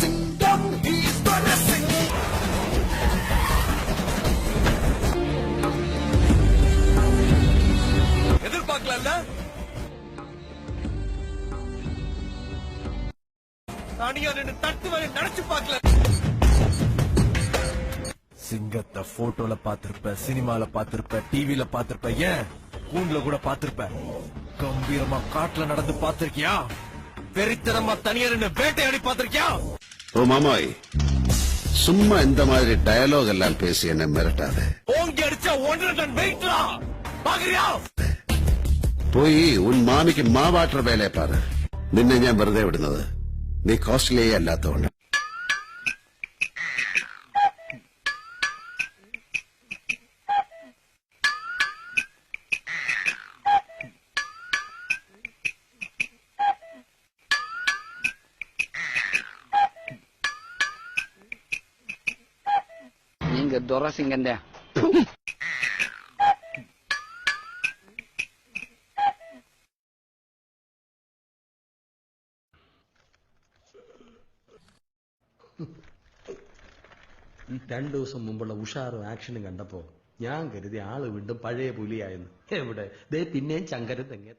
சிங்கம் he's gonna sing. எதிர்பார்க்கல தனியா நின்று தட்டு வரை நினைச்சு பார்க்கல. சிங்கத்தை போட்டோல பாத்திருப்ப, சினிமால பாத்திருப்ப, டிவில பாத்திருப்ப, ஏன் கூண்டுல கூட பாத்திருப்ப. கம்பீரமா காட்டுல நடந்து பாத்திருக்கியா? வெறித்தனமா தனியா நின்று வேட்டையாடி பாத்திருக்கியா? ஓ மாமாய், சும்மா இந்த மாதிரி டயலாக் எல்லாம் பேசி என்ன மிரட்டாத. ஓங்கி அடிச்சா 1.5 டன் வெயிட்லா பாக்குறியா? പോയി ഉൻ മാമിക്ക് മാവാട്ടർ വേലയെ പാറ്. നിന്നെ ഞാൻ വെറുതെ വിടുന്നത് നീ കോസ്റ്റ്ലിയേ അല്ലാത്തതുകൊണ്ട്. நீங்க துரசிங்கந்த രണ്ടു ദിവസം മുമ്പുള്ള ഉഷാറും ആക്ഷനും കണ്ടപ്പോ ഞാൻ കരുതി ആള് വീണ്ടും പഴയ പുലിയായെന്ന്. എവിടെ ദേ പിന്നെയും ചങ്കര തെങ്ങ.